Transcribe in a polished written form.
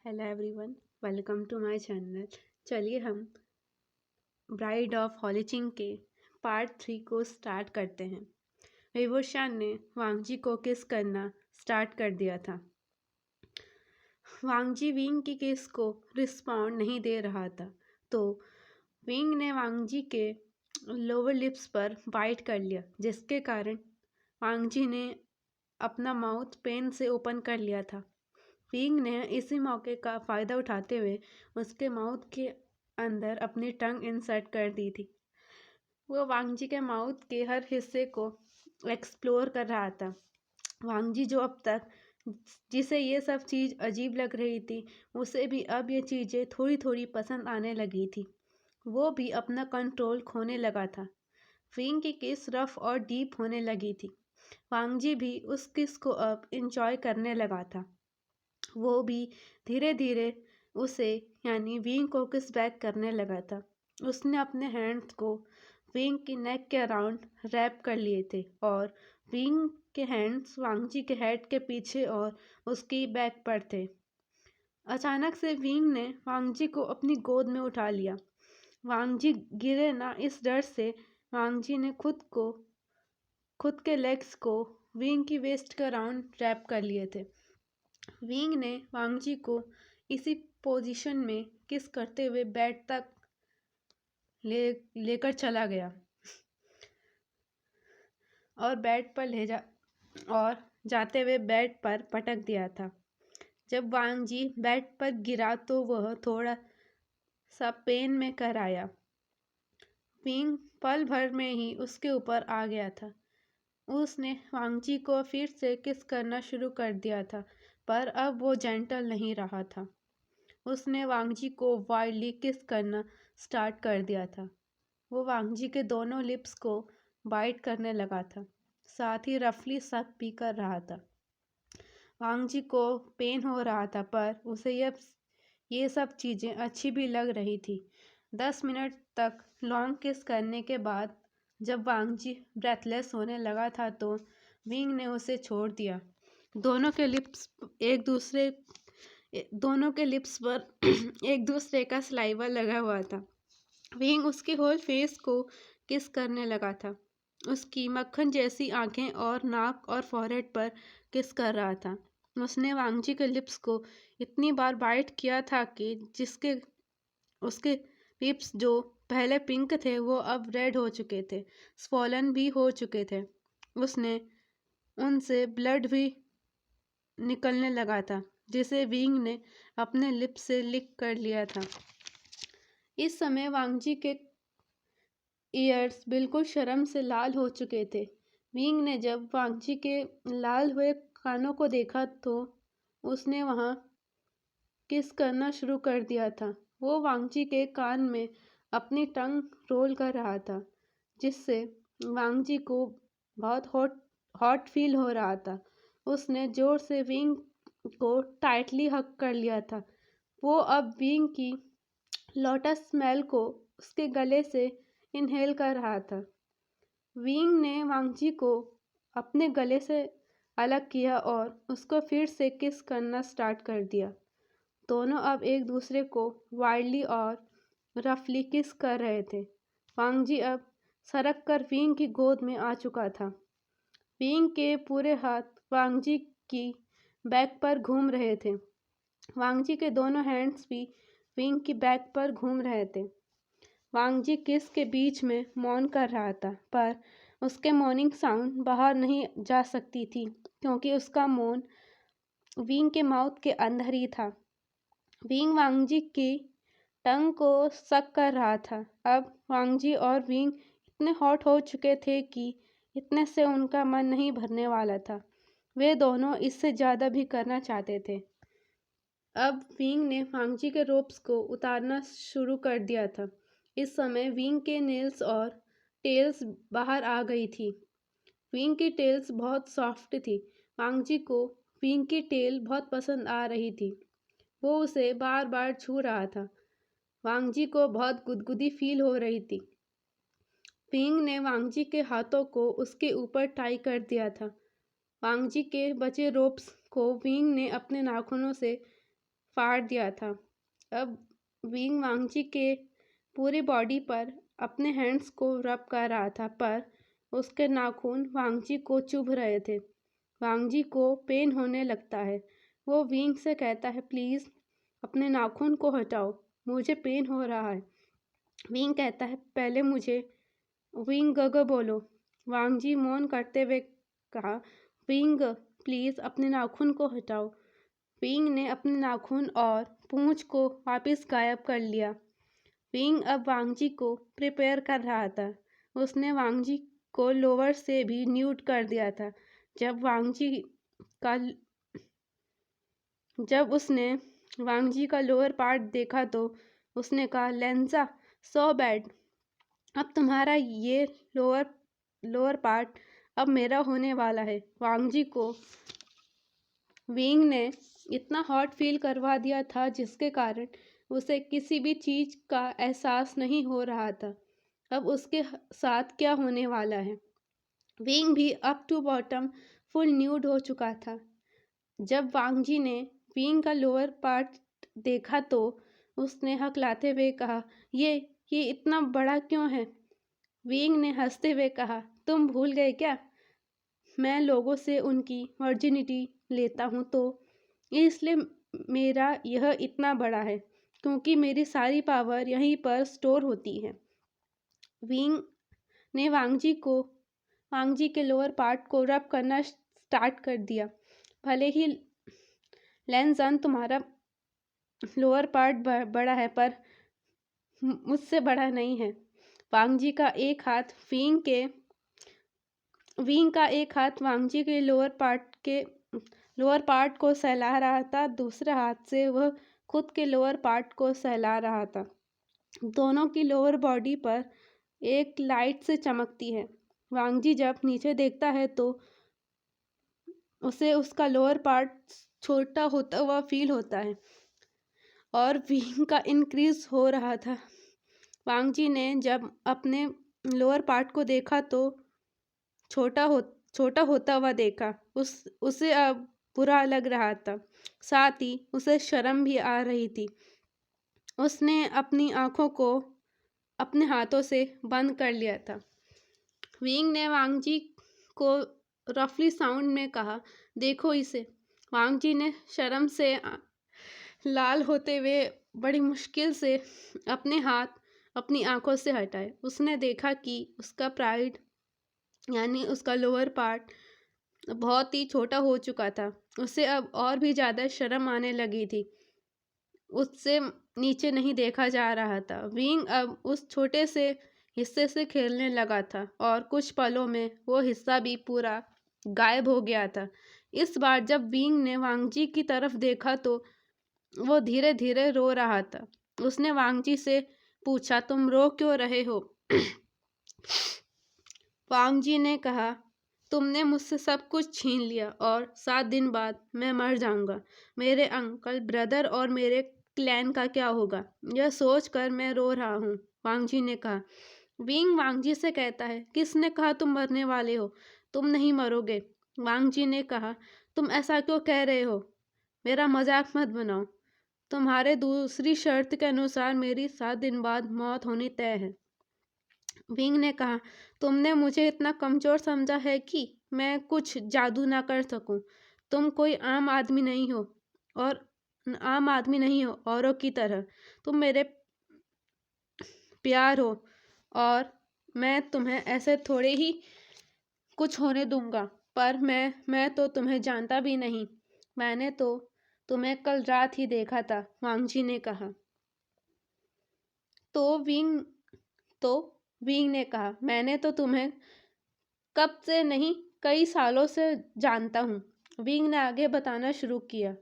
Hello everyone, welcome to my channel. चलिए हम bride of हॉलीचिंग के पार्ट 3 को स्टार्ट करते हैं। विभूषण ने वांगजी को किस करना स्टार्ट कर दिया था। वांगजी विंग की किस को रिस्पॉन्ड नहीं दे रहा था, तो विंग ने वांगजी के लोअर लिप्स पर बाइट कर लिया, जिसके कारण वांगजी ने अपना माउथ पेन से ओपन कर लिया था। विंग ने इसी मौके का फ़ायदा उठाते हुए उसके माउथ के अंदर अपनी टंग इंसर्ट कर दी थी। वो वांगजी के माउथ के हर हिस्से को एक्सप्लोर कर रहा था। वांगजी जो अब तक जिसे ये सब चीज़ अजीब लग रही थी, उसे भी अब ये चीज़ें थोड़ी थोड़ी पसंद आने लगी थी। वो भी अपना कंट्रोल खोने लगा था। विंग की किस रफ और डीप होने लगी थी। वांगजी भी उस किस को अब इंजॉय करने लगा था। वो भी धीरे धीरे उसे यानी विंग को किस बैक करने लगा था। उसने अपने हैंड्स को विंग की नेक के अराउंड रैप कर लिए थे और विंग के हैंड्स वांगजी के हेड के पीछे और उसकी बैक पर थे। अचानक से विंग ने वांगजी को अपनी गोद में उठा लिया। वांगजी गिरे ना, इस डर से वांगजी ने खुद के लेग्स को विंग की वेस्ट के अराउंड रैप कर लिए थे। विंग ने वांगजी को इसी पोजीशन में किस करते हुए बेड तक लेकर चला गया और बेड पर ले जा और जाते हुए बेड पर पटक दिया था। जब वांगजी बेड पर गिरा तो वह थोड़ा सा पेन में कर आया। विंग पल भर में ही उसके ऊपर आ गया था। उसने वांगजी को फिर से किस करना शुरू कर दिया था, पर अब वो जेंटल नहीं रहा था। उसने वांगजी को वाइल्डली किस करना स्टार्ट कर दिया था। वो वांगजी के दोनों लिप्स को बाइट करने लगा था, साथ ही रफली सक भी कर रहा था। वांगजी को पेन हो रहा था, पर उसे ये सब चीज़ें अच्छी भी लग रही थी। 10 मिनट तक लॉन्ग किस करने के बाद जब वांगजी ब्रेथलेस होने लगा था, तो विंग ने उसे छोड़ दिया। दोनों के लिप्स पर एक दूसरे का सलाइवा लगा हुआ था। विंग उसके होल फेस को किस करने लगा था। उसकी मक्खन जैसी आंखें और नाक और फॉरहेड पर किस कर रहा था। उसने वांगजी के लिप्स को इतनी बार बाइट किया था कि उसके लिप्स जो पहले पिंक थे वो अब रेड हो चुके थे, स्वॉलन भी हो चुके थे। उसने उनसे ब्लड भी निकलने लगा था, जिसे विंग ने अपने लिप्स से लिक कर लिया था। इस समय वांगजी के ईयर्स बिल्कुल शर्म से लाल हो चुके थे। विंग ने जब वांगजी के लाल हुए कानों को देखा तो उसने वहां किस करना शुरू कर दिया था। वो वांगजी के कान में अपनी टंग रोल कर रहा था, जिससे वांगजी को बहुत हॉट हॉट फील हो रहा था। उसने जोर से विंग को टाइटली हक कर लिया था। वो अब विंग की लोटस स्मेल को उसके गले से इनहेल कर रहा था। विंग ने वांगजी को अपने गले से अलग किया और उसको फिर से किस करना स्टार्ट कर दिया। दोनों अब एक दूसरे को वाइल्डली और रफली किस कर रहे थे। वांगजी अब सरक कर विंग की गोद में आ चुका था। विंग के पूरे हाथ वांगजी की बैक पर घूम रहे थे। वांगजी के दोनों हैंड्स भी विंग की बैक पर घूम रहे थे। वांगजी किस के बीच में मौन कर रहा था, पर उसके मॉर्निंग साउंड बाहर नहीं जा सकती थी, क्योंकि उसका मौन विंग के माउथ के अंदर ही था। विंग वांगजी की टंग को सक कर रहा था। अब वांगजी और विंग इतने हॉट हो चुके थे कि इतने से उनका मन नहीं भरने वाला था। वे दोनों इससे ज़्यादा भी करना चाहते थे। अब विंग ने वांगजी के रोप्स को उतारना शुरू कर दिया था। इस समय विंग के नेल्स और टेल्स बाहर आ गई थी। विंग की टेल्स बहुत सॉफ्ट थी। वांगजी को विंग की टेल बहुत पसंद आ रही थी। वो उसे बार बार छू रहा था। वांगजी को बहुत गुदगुदी फील हो रही थी। विंग ने वांगजी के हाथों को उसके ऊपर टाई कर दिया था। वांगजी के बचे रोप्स को विंग ने अपने नाखूनों से फाड़ दिया था। अब विंग वांगजी के पूरी बॉडी पर अपने हैंड्स को रब कर रहा था, पर उसके नाखून वांगजी को चुभ रहे थे। वांगजी को पेन होने लगता है। वो विंग से कहता है, प्लीज़ अपने नाखून को हटाओ, मुझे पेन हो रहा है। विंग कहता है, पहले मुझे विंग ग बोलो। वांगजी मौन करते हुए कहा, विंग प्लीज़ अपने नाखून को हटाओ। विंग ने अपने नाखून और पूंछ को वापस गायब कर लिया। विंग अब वांगजी को प्रिपेयर कर रहा था। उसने वांगजी को लोअर से भी न्यूड कर दिया था। जब उसने वांगजी का लोअर पार्ट देखा तो उसने कहा, लेंजा सो बैड, अब तुम्हारा ये लोअर पार्ट अब मेरा होने वाला है। वांगजी को विंग ने इतना हॉट फील करवा दिया था जिसके कारण उसे किसी भी चीज़ का एहसास नहीं हो रहा था अब उसके साथ क्या होने वाला है। विंग भी up to bottom full nude हो चुका था। जब वांगजी ने विंग का लोअर पार्ट देखा तो उसने हकलाते हुए कहा, ये इतना बड़ा क्यों है? विंग ने हंसते हुए कहा, तुम भूल गए क्या? मैं लोगों से उनकी वर्जिनिटी लेता हूँ, तो इसलिए मेरा यह इतना बड़ा है, क्योंकि मेरी सारी पावर यहीं पर स्टोर होती है। विंग ने वांगजी के लोअर पार्ट को रब करना स्टार्ट कर दिया। भले ही लेंजन तुम्हारा लोअर पार्ट बड़ा है, पर मुझसे बड़ा नहीं है। वांगजी का एक हाथ वांगजी के लोअर पार्ट को सहला रहा था, दूसरे हाथ से वह खुद के लोअर पार्ट को सहला रहा था। दोनों की लोअर बॉडी पर एक लाइट से चमकती है। वांगजी जब नीचे देखता है तो उसे उसका लोअर पार्ट छोटा होता हुआ फील होता है और विंग का इंक्रीज हो रहा था। वांगजी ने जब अपने लोअर पार्ट को देखा तो छोटा होता हुआ देखा। उसे अब बुरा लग रहा था, साथ ही उसे शर्म भी आ रही थी। उसने अपनी आंखों को अपने हाथों से बंद कर लिया था। विंग ने वांगजी को रफली साउंड में कहा, देखो इसे। वांगजी ने शर्म से लाल होते हुए बड़ी मुश्किल से अपने हाथ अपनी आंखों से हटाए। उसने देखा कि उसका प्राइड यानी उसका लोअर पार्ट बहुत ही छोटा हो चुका था। उसे अब और भी ज़्यादा शर्म आने लगी थी। उससे नीचे नहीं देखा जा रहा था। विंग अब उस छोटे से हिस्से से खेलने लगा था और कुछ पलों में वो हिस्सा भी पूरा गायब हो गया था। इस बार जब विंग ने वांगजी की तरफ देखा तो वो धीरे धीरे रो रहा था। उसने वांगजी से पूछा, तुम रो क्यों रहे हो? वांगजी ने कहा, तुमने मुझसे सब कुछ छीन लिया और 7 दिन बाद मैं मर जाऊंगा। मेरे अंकल, ब्रदर और मेरे क्लैन का क्या होगा? यह सोचकर मैं रो रहा हूँ, वांगजी ने कहा। विंग वांगजी से कहता है, किसने कहा तुम मरने वाले हो? तुम नहीं मरोगे। वांगजी ने कहा, तुम ऐसा क्यों कह रहे हो? मेरा मजाक मत बनाओ। तुम्हारे दूसरी शर्त के अनुसार मेरी 7 दिन बाद मौत होनी तय है। विंग ने कहा, तुमने मुझे इतना कमज़ोर समझा है कि मैं कुछ जादू ना कर सकूं। तुम कोई आम आदमी नहीं हो औरों की तरह। तुम मेरे प्यार हो और मैं तुम्हें ऐसे थोड़े ही कुछ होने दूंगा। पर मैं तो तुम्हें जानता भी नहीं। मैंने तो तुम्हें कल रात ही देखा था, वांगजी ने कहा। तो विंग ने कहा, मैंने तो तुम्हें कब से नहीं, कई सालों से जानता हूँ। विंग ने आगे बताना शुरू किया।